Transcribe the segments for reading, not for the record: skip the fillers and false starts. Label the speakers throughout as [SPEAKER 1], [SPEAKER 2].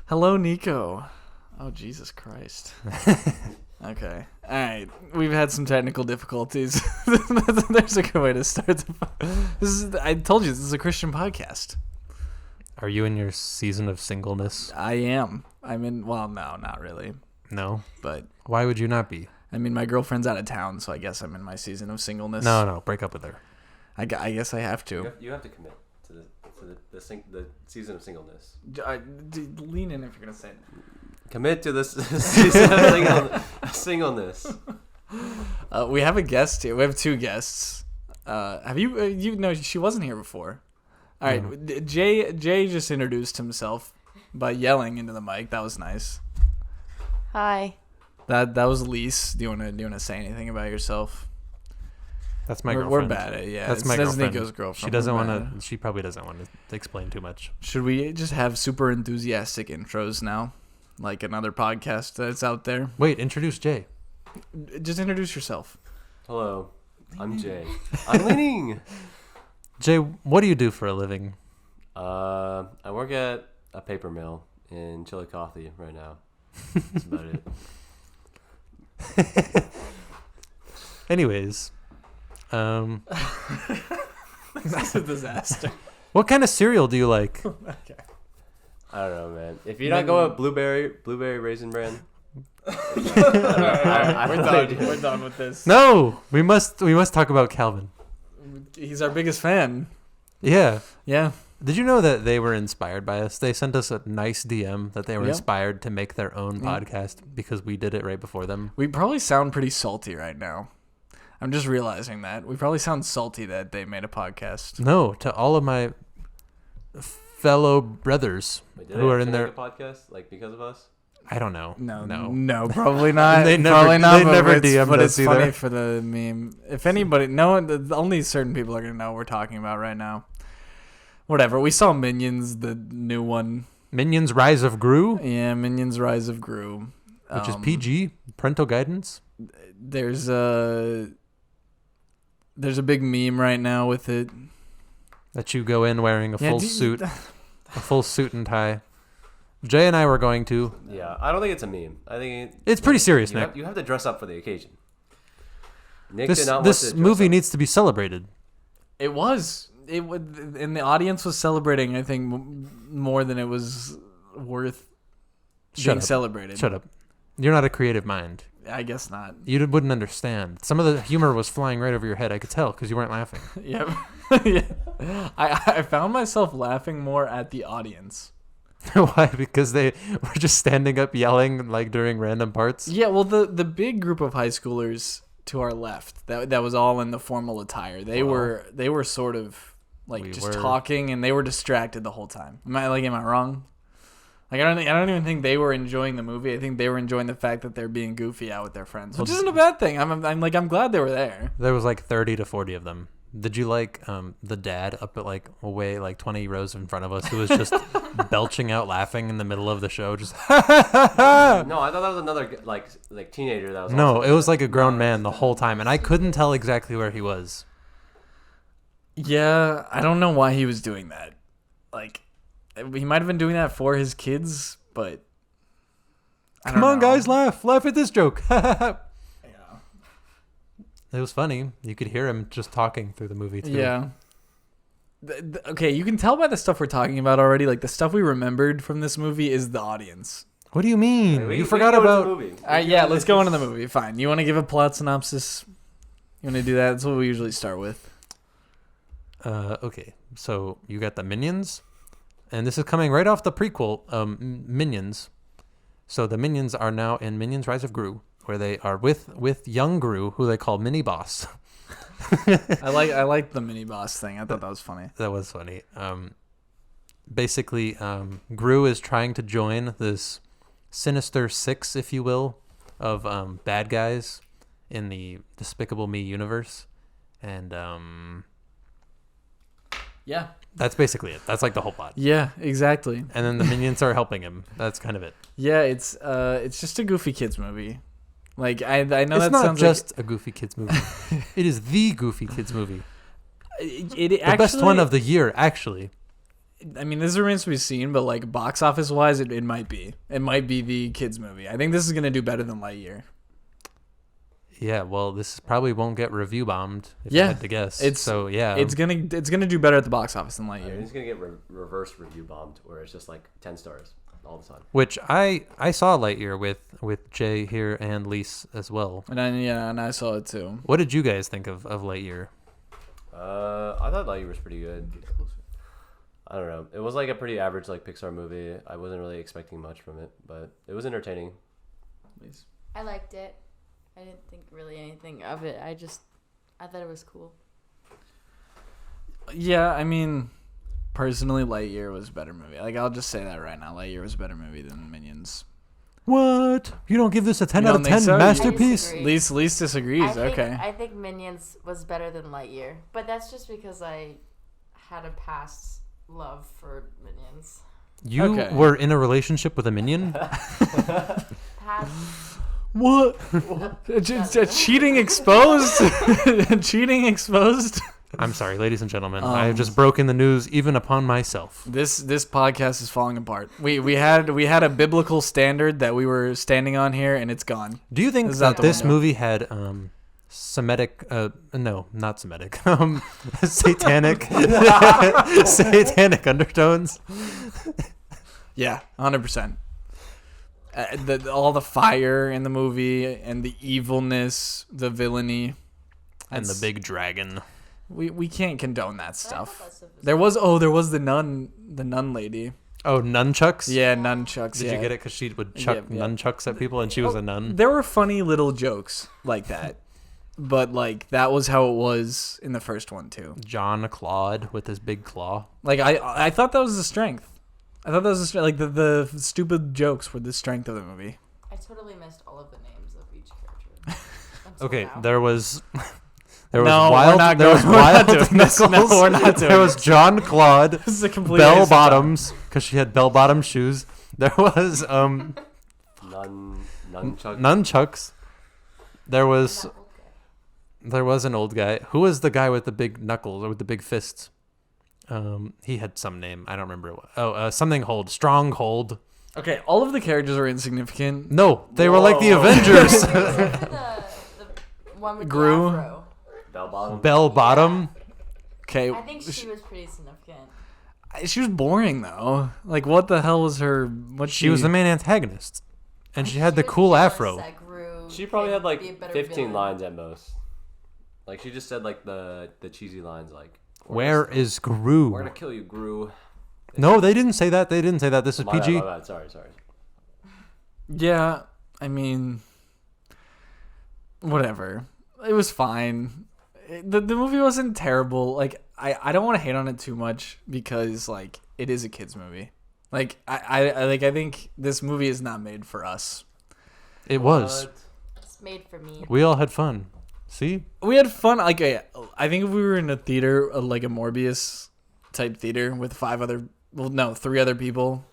[SPEAKER 1] Hello, Nico. Oh, Jesus Christ. Okay. All right. We've had some technical difficulties. There's a good way to start. I told you, this is a Christian podcast.
[SPEAKER 2] Are you in your season of singleness?
[SPEAKER 1] I am. Well, no, not really.
[SPEAKER 2] No?
[SPEAKER 1] But
[SPEAKER 2] why would you not be?
[SPEAKER 1] I mean, my girlfriend's out of town, so I guess I'm in my season of singleness.
[SPEAKER 2] No, break up with her.
[SPEAKER 1] I guess I have to.
[SPEAKER 3] You have to commit to the season of singleness.
[SPEAKER 1] Lean in if you're going to say it.
[SPEAKER 3] Commit to this season of singleness.
[SPEAKER 1] We have a guest here. We have two guests. Have you? No, she wasn't here before. All right, no. Jay just introduced himself by yelling into the mic. That was nice.
[SPEAKER 4] Hi.
[SPEAKER 1] That was Lise. Do you want to say anything about yourself?
[SPEAKER 2] That's my girlfriend.
[SPEAKER 1] We're bad at it. Yeah,
[SPEAKER 2] that's my girlfriend.
[SPEAKER 1] That's Nico's girlfriend.
[SPEAKER 2] She doesn't want to. She probably doesn't want to explain too much.
[SPEAKER 1] Should we just have super enthusiastic intros now, like another podcast that's out there?
[SPEAKER 2] Wait, introduce Jay.
[SPEAKER 1] Just introduce yourself.
[SPEAKER 3] Hello, I'm Jay. I'm leaning.
[SPEAKER 2] Jay, what do you do for a living?
[SPEAKER 3] I work at a paper mill in Chillicothe right now. That's about it.
[SPEAKER 2] Anyways,
[SPEAKER 1] this is a disaster.
[SPEAKER 2] What kind of cereal do you like?
[SPEAKER 1] Okay.
[SPEAKER 3] I don't know, man. If you're not going with blueberry raisin bran,
[SPEAKER 1] We're done with this.
[SPEAKER 2] No, we must talk about Calvin.
[SPEAKER 1] He's our biggest fan.
[SPEAKER 2] Yeah.
[SPEAKER 1] Yeah.
[SPEAKER 2] Did you know that they were inspired by us? They sent us a nice DM that they were inspired to make their own podcast because we did it right before them.
[SPEAKER 1] We probably sound pretty salty right now. I'm just realizing that. We probably sound salty that they made a podcast.
[SPEAKER 2] No, to all of my fellow brothers who are in their
[SPEAKER 3] podcast, like because of us.
[SPEAKER 2] I don't know.
[SPEAKER 1] No, probably not.
[SPEAKER 2] They never,
[SPEAKER 1] probably not.
[SPEAKER 2] They never DM'd
[SPEAKER 1] but
[SPEAKER 2] us
[SPEAKER 1] it's funny
[SPEAKER 2] either.
[SPEAKER 1] for the meme. If anybody, only certain people are gonna know what we're talking about right now. Whatever. We saw Minions, the new one.
[SPEAKER 2] Minions Rise of Gru?
[SPEAKER 1] Yeah, Minions Rise of Gru.
[SPEAKER 2] Which is PG, parental guidance.
[SPEAKER 1] There's a big meme right now with it.
[SPEAKER 2] That you go in wearing a full suit. A full suit and tie. Jay and I were going to.
[SPEAKER 3] Yeah, I don't think it's a meme. I think
[SPEAKER 2] it's pretty serious, Nick.
[SPEAKER 3] You have to dress up for the occasion. Nick
[SPEAKER 2] this
[SPEAKER 3] did not
[SPEAKER 2] this
[SPEAKER 3] want to
[SPEAKER 2] movie
[SPEAKER 3] dress up.
[SPEAKER 2] needs to be celebrated.
[SPEAKER 1] It was. It would, and the audience was celebrating. I think more than it was worth being celebrated.
[SPEAKER 2] Shut up! You're not a creative mind.
[SPEAKER 1] I guess not.
[SPEAKER 2] You wouldn't understand. Some of the humor was flying right over your head. I could tell because you weren't laughing.
[SPEAKER 1] Yeah. Yeah. I found myself laughing more at the audience.
[SPEAKER 2] Why? Because they were just standing up yelling like during random parts.
[SPEAKER 1] Yeah. Well, the big group of high schoolers to our left that was all in the formal attire. They were sort of like talking, and they were distracted the whole time. Am I wrong? Like I don't even think they were enjoying the movie. I think they were enjoying the fact that they're being goofy out with their friends, which isn't a bad thing. I'm glad they were there.
[SPEAKER 2] There was like 30 to 40 of them. Did you like the dad up at like away like 20 rows in front of us who was just belching out laughing in the middle of the show? Just
[SPEAKER 3] No, I thought that was another like teenager that was.
[SPEAKER 2] No, it was like a grown man the whole time, and I couldn't tell exactly where he was.
[SPEAKER 1] Yeah, I don't know why he was doing that. Like, he might have been doing that for his kids, but
[SPEAKER 2] Come on, guys, laugh at this joke.
[SPEAKER 1] Yeah.
[SPEAKER 2] It was funny. You could hear him just talking through the movie too.
[SPEAKER 1] Yeah. Okay, you can tell by the stuff we're talking about already. Like the stuff we remembered from this movie is the audience.
[SPEAKER 2] What do you mean?
[SPEAKER 3] Wait,
[SPEAKER 2] you forgot about.
[SPEAKER 3] the movie.
[SPEAKER 1] Yeah, let's go into the movie. Fine. You want to give a plot synopsis? You want to do that? That's what we usually start with.
[SPEAKER 2] Okay, so you got the Minions, and this is coming right off the prequel, Minions. So the Minions are now in Minions Rise of Gru, where they are with young Gru, who they call Mini Boss.
[SPEAKER 1] I like the mini boss thing. I thought that was funny.
[SPEAKER 2] That was funny. Basically, Gru is trying to join this Sinister Six, if you will, of bad guys in the Despicable Me universe, and
[SPEAKER 1] yeah,
[SPEAKER 2] that's basically it. That's like the whole plot.
[SPEAKER 1] Yeah, exactly.
[SPEAKER 2] And then the Minions are helping him. That's kind of it.
[SPEAKER 1] Yeah, it's just a goofy kids movie. Like I know
[SPEAKER 2] it's
[SPEAKER 1] that
[SPEAKER 2] not
[SPEAKER 1] sounds
[SPEAKER 2] just
[SPEAKER 1] like
[SPEAKER 2] a Goofy Kids movie. It is the Goofy Kids movie.
[SPEAKER 1] it
[SPEAKER 2] The
[SPEAKER 1] actually,
[SPEAKER 2] best one of the year, actually.
[SPEAKER 1] I mean, this remains to be seen, but like box office wise, it might be. It might be the kids movie. I think this is gonna do better than Lightyear.
[SPEAKER 2] Yeah, well, this probably won't get review bombed. If I had to guess. It's
[SPEAKER 1] gonna do better at the box office than Lightyear.
[SPEAKER 3] It's gonna get reverse review bombed, where it's just like 10 stars all the time.
[SPEAKER 2] Which I saw Lightyear with Jay here and Lise as well.
[SPEAKER 1] And I saw it too.
[SPEAKER 2] What did you guys think of Lightyear?
[SPEAKER 3] I thought Lightyear was pretty good. I don't know. It was like a pretty average like Pixar movie. I wasn't really expecting much from it, but it was entertaining.
[SPEAKER 4] I liked it. I didn't think really anything of it. I thought it was cool.
[SPEAKER 1] Yeah, I mean, personally, Lightyear was a better movie. Like, I'll just say that right now. Lightyear was a better movie than Minions.
[SPEAKER 2] What? You don't give this a 10 out of 10
[SPEAKER 1] so?
[SPEAKER 2] masterpiece?
[SPEAKER 1] Least disagrees. Okay.
[SPEAKER 4] I think Minions was better than Lightyear, but that's just because I had a past love for Minions.
[SPEAKER 2] You were in a relationship with a minion?
[SPEAKER 4] Past.
[SPEAKER 1] What? Cheating exposed? Cheating exposed?
[SPEAKER 2] I'm sorry, ladies and gentlemen. I have just broken the news even upon myself.
[SPEAKER 1] This podcast is falling apart. We had a biblical standard that we were standing on here, and it's gone.
[SPEAKER 2] Do you think that this movie had Semitic? No, not Semitic. Satanic, satanic undertones.
[SPEAKER 1] Yeah, 100%. All the fire in the movie and the evilness, the villainy,
[SPEAKER 2] and the big dragon.
[SPEAKER 1] We can't condone that stuff. There was the nun lady.
[SPEAKER 2] Oh, nunchucks?
[SPEAKER 1] Yeah, nunchucks.
[SPEAKER 2] Did you get it? Because she would chuck nunchucks at people, and she was a nun.
[SPEAKER 1] There were funny little jokes like that, but like that was how it was in the first one too.
[SPEAKER 2] John Claude with his big claw.
[SPEAKER 1] Like I thought that was the strength. I thought that was like the stupid jokes were the strength of the movie.
[SPEAKER 4] I totally missed all of the names of each character.
[SPEAKER 2] Okay,
[SPEAKER 4] now.
[SPEAKER 2] there was
[SPEAKER 1] Wild. We're not doing
[SPEAKER 2] There was John Claude.
[SPEAKER 1] This is a complete
[SPEAKER 2] Bell Bottoms because she had bell bottom shoes. There was nunchucks. There was an old guy. Who was the guy with the big knuckles or with the big fists? He had some name. I don't remember. Something hold. Stronghold.
[SPEAKER 1] Okay, all of the characters are insignificant.
[SPEAKER 2] No, they were like the Avengers.
[SPEAKER 4] the one with
[SPEAKER 1] Gru.
[SPEAKER 4] the afro.
[SPEAKER 2] Bell Bottom.
[SPEAKER 1] Okay.
[SPEAKER 4] I think she was pretty significant.
[SPEAKER 1] She was boring though. Like, what the hell was her?
[SPEAKER 2] She was the main antagonist, and she had the cool afro.
[SPEAKER 3] She probably had like 15
[SPEAKER 4] villain.
[SPEAKER 3] lines at most. Like she just said like the cheesy lines like.
[SPEAKER 2] Where is Gru?
[SPEAKER 3] We're gonna kill you, Gru.
[SPEAKER 2] No, they didn't say that. This is PG.
[SPEAKER 3] My bad. Sorry.
[SPEAKER 1] Yeah, I mean, whatever. It was fine. The movie wasn't terrible. Like I don't want to hate on it too much because like it is a kids movie. Like I think this movie is not made for us.
[SPEAKER 2] It was.
[SPEAKER 4] It's made for me.
[SPEAKER 2] We all had fun. See?
[SPEAKER 1] We had fun. Like I think if we were in a theater, like a Morbius type theater with 3 other people,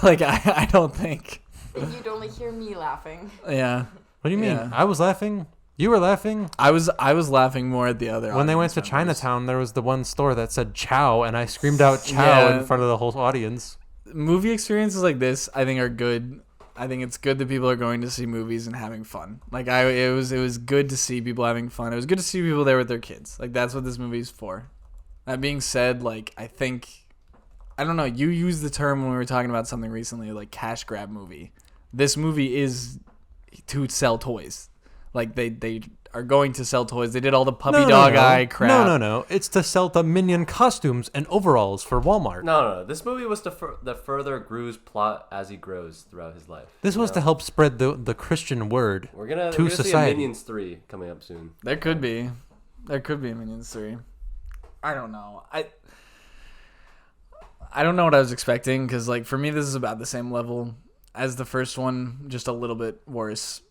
[SPEAKER 1] like I don't think.
[SPEAKER 4] And you'd only hear me laughing.
[SPEAKER 1] Yeah.
[SPEAKER 2] What do you mean?
[SPEAKER 1] Yeah.
[SPEAKER 2] I was laughing. You were laughing.
[SPEAKER 1] I was laughing more at the other.
[SPEAKER 2] When they went to Chinatown, there was the one store that said "Chow," and I screamed out "Chow" in front of the whole audience.
[SPEAKER 1] Movie experiences like this, I think, are good. I think it's good that people are going to see movies and having fun. Like it was good to see people having fun. It was good to see people there with their kids. Like that's what this movie's for. That being said, like I don't know. You used the term when we were talking about something recently, like cash grab movie. This movie is to sell toys. Like they are going to sell toys. They did all the puppy dog eye crap.
[SPEAKER 2] No. It's to sell the Minion costumes and overalls for Walmart.
[SPEAKER 3] No. This movie was to further Gru's plot as he grows throughout his life.
[SPEAKER 2] This was to help spread the Christian word
[SPEAKER 3] we're gonna
[SPEAKER 2] society.
[SPEAKER 3] See a Minions 3 coming up soon.
[SPEAKER 1] There could be a Minions 3. I don't know. I don't know what I was expecting because like for me this is about the same level as the first one, just a little bit worse.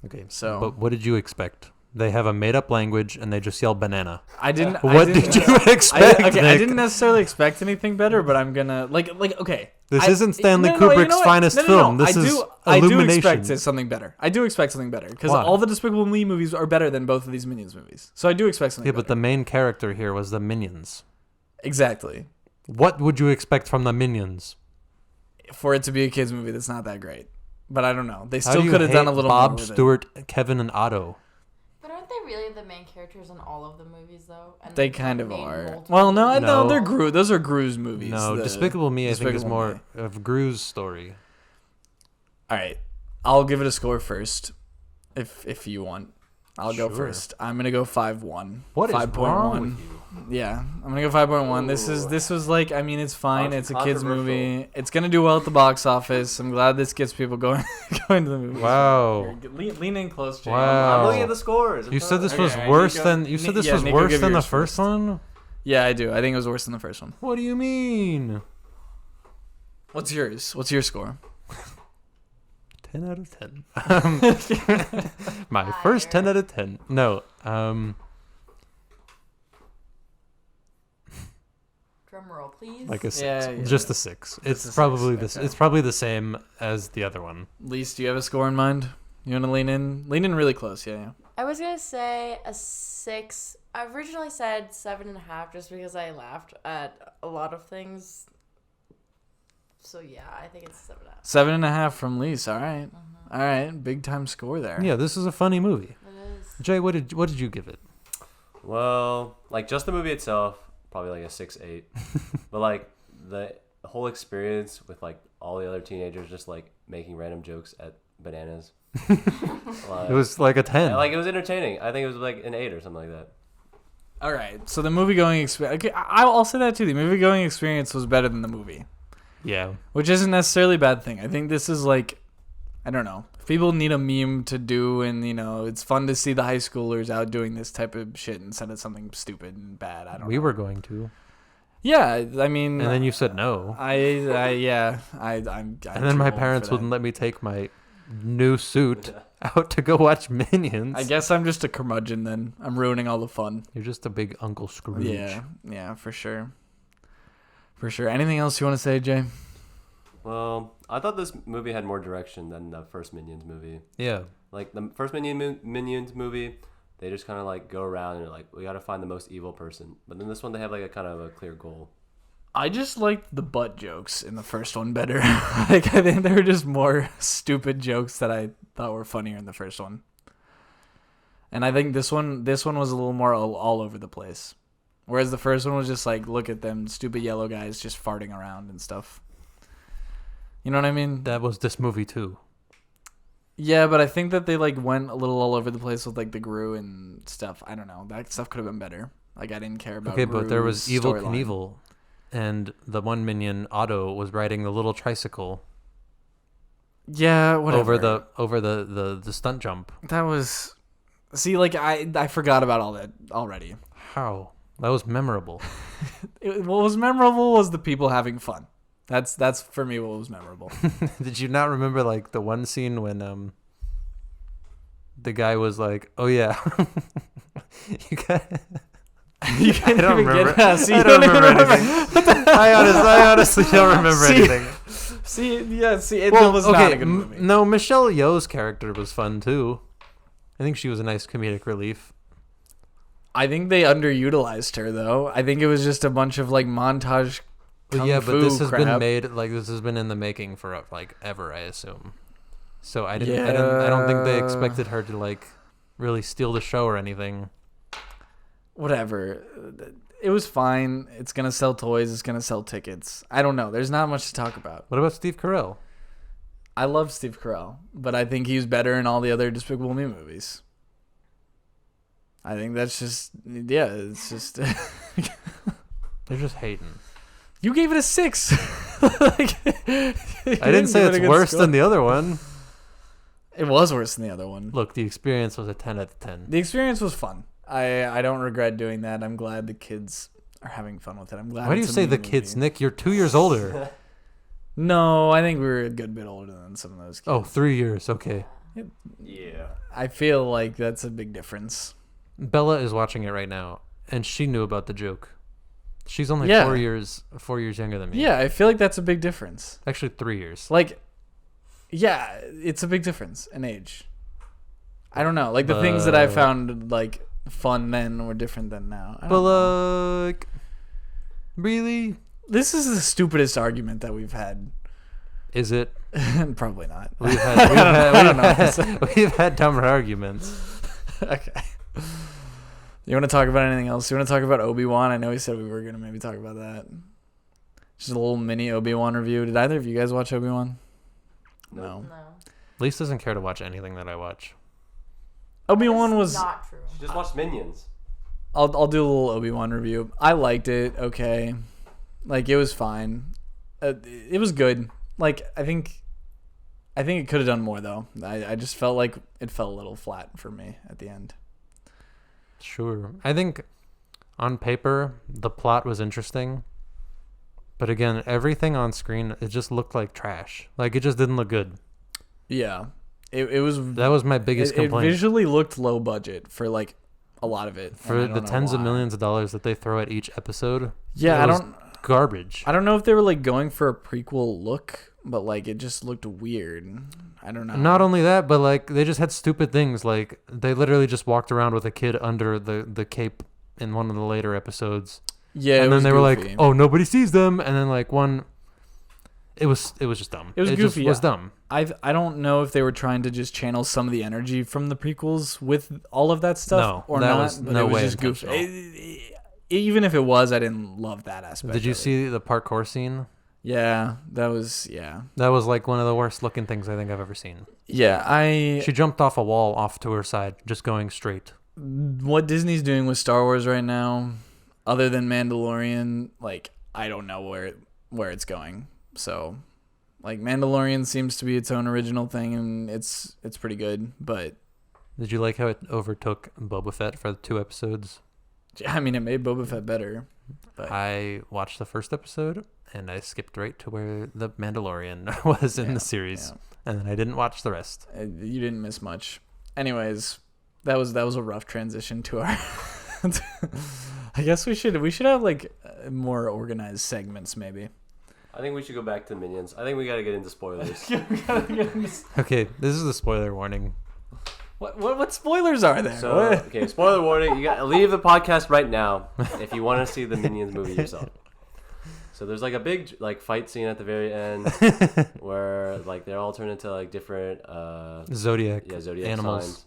[SPEAKER 2] Okay,
[SPEAKER 1] so
[SPEAKER 2] but what did you expect? They have a made-up language and they just yell banana.
[SPEAKER 1] I didn't.
[SPEAKER 2] What did you expect?
[SPEAKER 1] I didn't necessarily expect anything better, but I'm gonna like. Okay,
[SPEAKER 2] this isn't Stanley Kubrick's finest film. This is Illumination.
[SPEAKER 1] I do expect something better. I do expect something better because all the Despicable Me movies are better than both of these Minions movies. So I do expect something.
[SPEAKER 2] Yeah, but the main character here was the Minions.
[SPEAKER 1] Exactly.
[SPEAKER 2] What would you expect from the Minions?
[SPEAKER 1] For it to be a kids movie, that's not that great. But I don't know. They
[SPEAKER 2] How
[SPEAKER 1] still
[SPEAKER 2] do you
[SPEAKER 1] could have done a
[SPEAKER 2] hate
[SPEAKER 1] little
[SPEAKER 2] Bob
[SPEAKER 1] more with
[SPEAKER 2] Stewart, Kevin, and Otto.
[SPEAKER 4] But aren't they really the main characters in all of the movies, though? And
[SPEAKER 1] They
[SPEAKER 4] they've
[SPEAKER 1] kind of
[SPEAKER 4] made
[SPEAKER 1] are.
[SPEAKER 4] multiple
[SPEAKER 1] Well, no,
[SPEAKER 2] No.
[SPEAKER 1] they're Gru. Those are Gru's movies.
[SPEAKER 2] No,
[SPEAKER 1] The
[SPEAKER 2] Despicable Me, I think, is
[SPEAKER 1] Despicable
[SPEAKER 2] more
[SPEAKER 1] Me.
[SPEAKER 2] of Gru's story.
[SPEAKER 1] All right, I'll give it a score first, if you want. I'll go
[SPEAKER 2] Sure.
[SPEAKER 1] first. I'm gonna go 5.1.
[SPEAKER 2] What is
[SPEAKER 1] 5.1.
[SPEAKER 2] wrong with you?
[SPEAKER 1] Yeah, I'm gonna go 5.1. This was like, I mean, it's fine. It's a kids
[SPEAKER 3] Controversial.
[SPEAKER 1] movie. It's gonna do well at the box office. I'm glad this gets people going going to the movie.
[SPEAKER 2] Wow.
[SPEAKER 1] Lean in close, Jay.
[SPEAKER 2] Wow.
[SPEAKER 3] I'm looking at the scores.
[SPEAKER 2] You said this
[SPEAKER 1] Okay,
[SPEAKER 2] was
[SPEAKER 1] alright,
[SPEAKER 2] worse
[SPEAKER 1] Nico-
[SPEAKER 2] than you said this
[SPEAKER 1] yeah,
[SPEAKER 2] was
[SPEAKER 1] Nico,
[SPEAKER 2] worse
[SPEAKER 1] give
[SPEAKER 2] than the
[SPEAKER 1] yours
[SPEAKER 2] first one.
[SPEAKER 1] Yeah, I do. I think it was worse than the first one.
[SPEAKER 2] What do you mean?
[SPEAKER 1] What's yours? What's your score?
[SPEAKER 2] 10 out of 10. My first 10 out of 10. No.
[SPEAKER 4] Drum roll, please.
[SPEAKER 2] Like a 6.
[SPEAKER 1] Yeah.
[SPEAKER 2] Just a 6. It's
[SPEAKER 1] a
[SPEAKER 2] probably
[SPEAKER 1] 6,
[SPEAKER 2] this.
[SPEAKER 1] okay.
[SPEAKER 2] It's probably the same as the other one.
[SPEAKER 1] Lise, do you have a score in mind? You want to lean in? Lean in really close. Yeah.
[SPEAKER 4] I was gonna say a 6. I originally said 7.5 just because I laughed at a lot of things. So yeah, I think it's 7.5.
[SPEAKER 1] 7.5 from Lise. All right. All right. Big time score there.
[SPEAKER 2] Yeah, this is a funny movie.
[SPEAKER 4] It is.
[SPEAKER 2] Jay, what did you give it?
[SPEAKER 3] Well, like just the movie itself, probably like a 6-8. But like the whole experience with like all the other teenagers just like making random jokes at bananas.
[SPEAKER 2] It was like a 10.
[SPEAKER 3] Like it was entertaining. I think it was like an 8 or something like that.
[SPEAKER 1] All right. So the movie going experience. Okay, I'll say that too. The movie going experience was better than the movie,
[SPEAKER 2] Yeah.
[SPEAKER 1] which isn't necessarily a bad thing. I think this is like, I don't know. If people need a meme to do, and it's fun to see the high schoolers out doing this type of shit instead of something stupid and bad. I don't know.
[SPEAKER 2] We were going to.
[SPEAKER 1] Yeah, I mean.
[SPEAKER 2] And then you said no.
[SPEAKER 1] I'm.
[SPEAKER 2] And then my parents wouldn't let me take my new suit out to go watch Minions.
[SPEAKER 1] I guess I'm just a curmudgeon then. I'm ruining all the fun.
[SPEAKER 2] You're just a big Uncle Scrooge.
[SPEAKER 1] Yeah, for sure. For sure. Anything else you want to say, Jay?
[SPEAKER 3] Well, I thought this movie had more direction than the first Minions movie.
[SPEAKER 2] Yeah.
[SPEAKER 3] Like the first Minions movie, they just kind of like go around and they're like, we got to find the most evil person. But then this one, they have like a kind of a clear goal.
[SPEAKER 1] I just liked the butt jokes in the first one better. Like, I think there were just more stupid jokes that I thought were funnier in the first one. And I think this one was a little more all over the place. Whereas the first one was just like, look at them stupid yellow guys just farting around and stuff. You know what I mean?
[SPEAKER 2] That was this movie too.
[SPEAKER 1] Yeah, but I think that they like went a little all over the place with like the Gru and stuff. I don't know. That stuff could have been better. Like, I didn't care about
[SPEAKER 2] Okay, but there was
[SPEAKER 1] Gru's
[SPEAKER 2] Evil
[SPEAKER 1] storyline.
[SPEAKER 2] Knievel, and the one minion, Otto, was riding the little tricycle
[SPEAKER 1] Yeah, whatever.
[SPEAKER 2] over the stunt jump.
[SPEAKER 1] That was... See, like, I forgot about all that already.
[SPEAKER 2] How? That was memorable.
[SPEAKER 1] What was memorable was the people having fun. That's for me what was memorable.
[SPEAKER 2] Did you not remember like the one scene when the guy was like, "Oh yeah, you got."
[SPEAKER 1] You can't
[SPEAKER 2] I don't
[SPEAKER 1] even
[SPEAKER 2] remember.
[SPEAKER 1] get that. See,
[SPEAKER 2] I
[SPEAKER 1] you
[SPEAKER 2] don't
[SPEAKER 1] even
[SPEAKER 2] remember anything. I honestly don't remember anything.
[SPEAKER 1] See, it
[SPEAKER 2] Well,
[SPEAKER 1] was
[SPEAKER 2] okay,
[SPEAKER 1] not a good movie.
[SPEAKER 2] no, Michelle Yeoh's character was fun too. I think she was a nice comedic relief.
[SPEAKER 1] I think they underutilized her though. I think it was just a bunch of like montage.
[SPEAKER 2] But
[SPEAKER 1] Kung
[SPEAKER 2] yeah, but
[SPEAKER 1] fu
[SPEAKER 2] this has been
[SPEAKER 1] crap.
[SPEAKER 2] made like this has been in the making for like ever, I assume. So I don't think they expected her to like really steal the show or anything.
[SPEAKER 1] Whatever. It was fine. It's gonna sell toys. It's gonna sell tickets. I don't know. There's not much to talk about.
[SPEAKER 2] What about Steve Carell?
[SPEAKER 1] I love Steve Carell, but I think he's better in all the other Despicable Me movies. I think that's just it's just.
[SPEAKER 2] They're just hating.
[SPEAKER 1] You gave it a 6.
[SPEAKER 2] I didn't say it's worse than the other one.
[SPEAKER 1] It was worse than the other one.
[SPEAKER 2] Look, the experience was a 10 out of 10.
[SPEAKER 1] The experience was fun. I don't regret doing that. I'm glad the kids are having fun with it. I'm glad.
[SPEAKER 2] Why do you
[SPEAKER 1] it's a
[SPEAKER 2] say
[SPEAKER 1] me
[SPEAKER 2] the
[SPEAKER 1] movie.
[SPEAKER 2] kids, Nick? You're 2 years older.
[SPEAKER 1] No, I think we were a good bit older than some of those kids.
[SPEAKER 2] Oh, 3 years. Okay.
[SPEAKER 3] Yeah.
[SPEAKER 1] I feel like that's a big difference.
[SPEAKER 2] Bella is watching it right now, and she knew about the joke. She's only
[SPEAKER 1] Yeah.
[SPEAKER 2] 4 years younger than me.
[SPEAKER 1] Yeah, I feel like that's a big difference.
[SPEAKER 2] Actually, 3 years.
[SPEAKER 1] Like, yeah, it's a big difference in age. I don't know. Like, the things that I found, like, fun then were different than now. I
[SPEAKER 2] But,
[SPEAKER 1] don't know.
[SPEAKER 2] like, really?
[SPEAKER 1] This is the stupidest argument that we've had.
[SPEAKER 2] Is it?
[SPEAKER 1] Probably not.
[SPEAKER 2] We've had dumber arguments.
[SPEAKER 1] Okay. You want to talk about anything else? You want to talk about Obi-Wan? I know we said we were going to maybe talk about that. Just a little mini Obi-Wan review. Did either of you guys watch Obi-Wan? No.
[SPEAKER 2] Lise doesn't care to watch anything that I watch.
[SPEAKER 1] Obi-Wan was...
[SPEAKER 4] not true.
[SPEAKER 3] She just watched Minions.
[SPEAKER 1] I'll do a little Obi-Wan review. I liked it. Okay. Like, it was fine. It was good. Like, I think it could have done more, though. I just felt like it fell a little flat for me at the end.
[SPEAKER 2] Sure. I think on paper, the plot was interesting. But again, everything on screen, it just looked like trash. Like, it just didn't look good.
[SPEAKER 1] Yeah. It was...
[SPEAKER 2] That was my biggest complaint.
[SPEAKER 1] It visually looked low budget for, like, a lot of it.
[SPEAKER 2] For the tens of millions of dollars that they throw at each episode.
[SPEAKER 1] Yeah,
[SPEAKER 2] it was garbage.
[SPEAKER 1] I don't know if they were, like, going for a prequel look, but, like, it just looked weird. I don't know.
[SPEAKER 2] Not only that, but, like, they just had stupid things. Like, they literally just walked around with a kid under the cape in one of the later episodes.
[SPEAKER 1] Yeah,
[SPEAKER 2] and then they
[SPEAKER 1] goofy.
[SPEAKER 2] were like, "Oh, nobody sees them," and then like it was just dumb.
[SPEAKER 1] It was goofy.
[SPEAKER 2] Just was dumb.
[SPEAKER 1] I don't know if they were trying to just channel some of the energy from the prequels with all of that stuff or
[SPEAKER 2] that
[SPEAKER 1] not.
[SPEAKER 2] Was
[SPEAKER 1] but
[SPEAKER 2] no
[SPEAKER 1] it was
[SPEAKER 2] way
[SPEAKER 1] just goofy. Even if it was, I didn't love that aspect.
[SPEAKER 2] Did you see the parkour scene?
[SPEAKER 1] Yeah, that was
[SPEAKER 2] like one of the worst looking things I think I've ever seen.
[SPEAKER 1] Yeah,
[SPEAKER 2] she jumped off a wall off to her side, just going straight.
[SPEAKER 1] What Disney's doing with Star Wars right now, other than Mandalorian, like, I don't know where it's going. So, like, Mandalorian seems to be its own original thing, and it's pretty good. But
[SPEAKER 2] did you like how it overtook Boba Fett for the 2 episodes?
[SPEAKER 1] I mean, it made Boba Fett better. But
[SPEAKER 2] I watched the first episode, and I skipped right to where the Mandalorian was in the series, and then I didn't watch the rest.
[SPEAKER 1] You didn't miss much. Anyways, that was a rough transition to our... I guess we should have like more organized segments maybe.
[SPEAKER 3] I think we should go back to Minions. I think we got to get into spoilers.
[SPEAKER 2] Okay, this is the spoiler warning.
[SPEAKER 1] What spoilers are there?
[SPEAKER 3] So, okay, spoiler warning. You got to leave the podcast right now if you want to see the Minions movie yourself. So there's like a big like fight scene at the very end where like they're all turned into like different
[SPEAKER 2] zodiac
[SPEAKER 3] animals. Signs.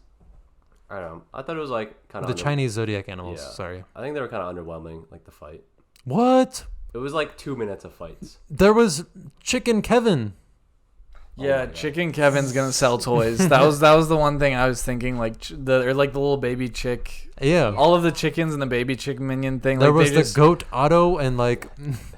[SPEAKER 3] I don't know. I thought it was like kind of
[SPEAKER 2] the Chinese zodiac animals. Yeah. Sorry.
[SPEAKER 3] I think they were kind of underwhelming, like the fight.
[SPEAKER 2] What?
[SPEAKER 3] It was like 2 minutes of fights.
[SPEAKER 2] There was Chicken Kevin.
[SPEAKER 1] Yeah, Chicken Kevin's gonna sell toys. That was the one thing I was thinking. Like the little baby chick.
[SPEAKER 2] Yeah.
[SPEAKER 1] All of the chickens and the baby chick minion thing.
[SPEAKER 2] There
[SPEAKER 1] like,
[SPEAKER 2] was the goat Otto and like.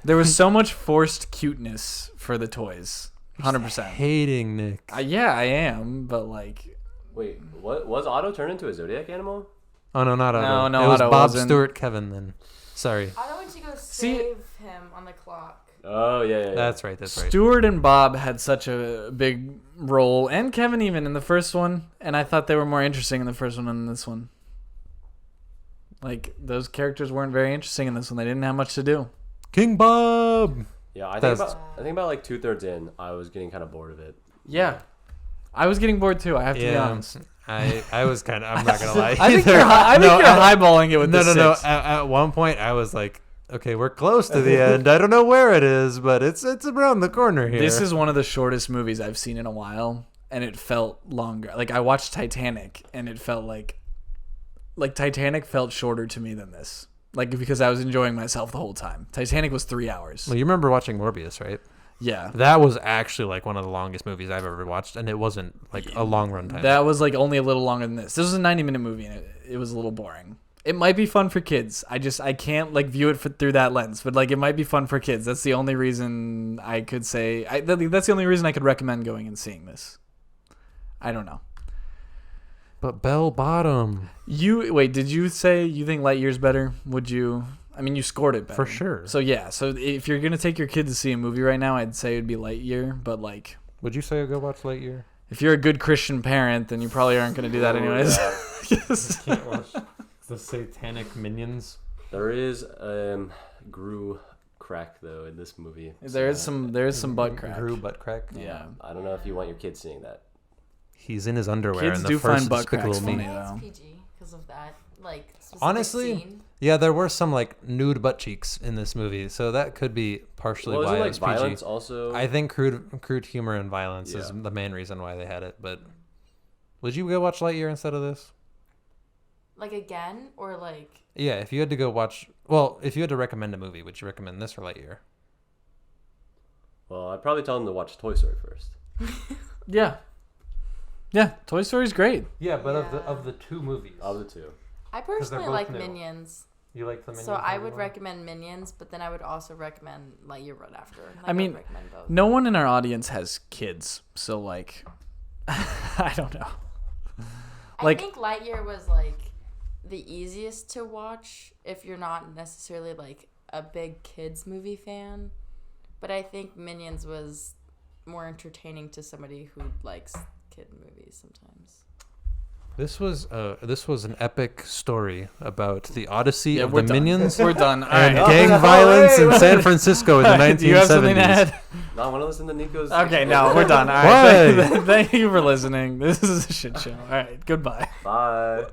[SPEAKER 1] There was so much forced cuteness for the toys. 100%.
[SPEAKER 2] Hating Nick.
[SPEAKER 1] Yeah, I am, but like.
[SPEAKER 3] Wait, what was Otto turned into a zodiac animal?
[SPEAKER 2] Oh no, not Otto.
[SPEAKER 1] No,
[SPEAKER 2] it was
[SPEAKER 1] Otto
[SPEAKER 2] Bob
[SPEAKER 1] wasn't.
[SPEAKER 2] Stewart Kevin then. Sorry.
[SPEAKER 4] Otto went to go save him on the clock.
[SPEAKER 3] Oh yeah.
[SPEAKER 2] That's right.
[SPEAKER 1] Stewart and Bob had such a big role, and Kevin even in the first one, and I thought they were more interesting in the first one than this one. Like those characters weren't very interesting in this one. They didn't have much to do.
[SPEAKER 2] King Bob.
[SPEAKER 3] Yeah, I think about like 2/3 in, I was getting kind of bored of it.
[SPEAKER 1] Yeah. I was getting bored too. I have to be honest.
[SPEAKER 2] I was kind of. I'm not gonna lie.
[SPEAKER 1] I think you're highballing it with this.
[SPEAKER 2] No. At one point, I was like, okay, we're close to the end. I don't know where it is, but it's around the corner here.
[SPEAKER 1] This is one of the shortest movies I've seen in a while, and it felt longer. Like I watched Titanic, and it felt like Titanic felt shorter to me than this. Like because I was enjoying myself the whole time. Titanic was 3 hours.
[SPEAKER 2] Well, you remember watching Morbius, right?
[SPEAKER 1] Yeah.
[SPEAKER 2] That was actually like one of the longest movies I've ever watched, and it wasn't like a long run time.
[SPEAKER 1] That was like only a little longer than this. This was a 90-minute movie, and it was a little boring. It might be fun for kids. I can't like view it through that lens, but like it might be fun for kids. That's the only reason I could say. That's the only reason I could recommend going and seeing this. I don't know.
[SPEAKER 2] But Bell Bottom.
[SPEAKER 1] Did you say you think Lightyear's better? Would you? I mean, you scored it better.
[SPEAKER 2] For sure.
[SPEAKER 1] So yeah. So if you're gonna take your kid to see a movie right now, I'd say it'd be Lightyear. But like,
[SPEAKER 2] would you say go watch Lightyear?
[SPEAKER 1] If you're a good Christian parent, then you probably aren't gonna do that anyways.
[SPEAKER 2] Yes. Can't watch the satanic minions.
[SPEAKER 3] There is Gru crack though in this movie.
[SPEAKER 1] There is some butt crack.
[SPEAKER 2] Gru butt crack.
[SPEAKER 1] Yeah.
[SPEAKER 3] I don't know if you want your kids seeing that.
[SPEAKER 2] He's in his underwear.
[SPEAKER 1] Kids
[SPEAKER 2] in the
[SPEAKER 1] do
[SPEAKER 2] first
[SPEAKER 1] find butt cracks
[SPEAKER 2] Despicable
[SPEAKER 1] funny
[SPEAKER 2] Me.
[SPEAKER 1] though.
[SPEAKER 4] It's PG because of that, like, specific
[SPEAKER 2] Honestly,
[SPEAKER 4] scene.
[SPEAKER 2] Yeah, there were some like nude butt cheeks in this movie, so that could be partially why it was PG.
[SPEAKER 3] Violence also?
[SPEAKER 2] I think crude humor and violence is the main reason why they had it. But would you go watch Lightyear instead of this?
[SPEAKER 4] Like again, or like?
[SPEAKER 2] Yeah, if you had to recommend a movie, would you recommend this or Lightyear?
[SPEAKER 3] Well, I'd probably tell them to watch Toy Story first.
[SPEAKER 1] Yeah. Yeah, Toy Story's great.
[SPEAKER 2] Yeah, but of the two movies.
[SPEAKER 3] Of the two.
[SPEAKER 4] I personally like Minions.
[SPEAKER 2] You like the Minions?
[SPEAKER 4] So I would recommend Minions, but then I would also recommend Lightyear right after. Like,
[SPEAKER 1] I mean,
[SPEAKER 4] recommend both.
[SPEAKER 1] No one in our audience has kids, so like, I don't know.
[SPEAKER 4] I think Lightyear was like the easiest to watch if you're not necessarily like a big kids movie fan, but I think Minions was more entertaining to somebody who likes kid movies sometimes.
[SPEAKER 2] This was an epic story about the odyssey of the
[SPEAKER 1] done.
[SPEAKER 2] Minions.
[SPEAKER 1] We're done.
[SPEAKER 2] And gang violence in San Francisco in the 1970s.
[SPEAKER 1] Do you have something to add?
[SPEAKER 3] No, I want to listen to Nico's.
[SPEAKER 1] Okay, no, we're done. All right. Thank you for listening. This is a shit show. All right, goodbye.
[SPEAKER 3] Bye.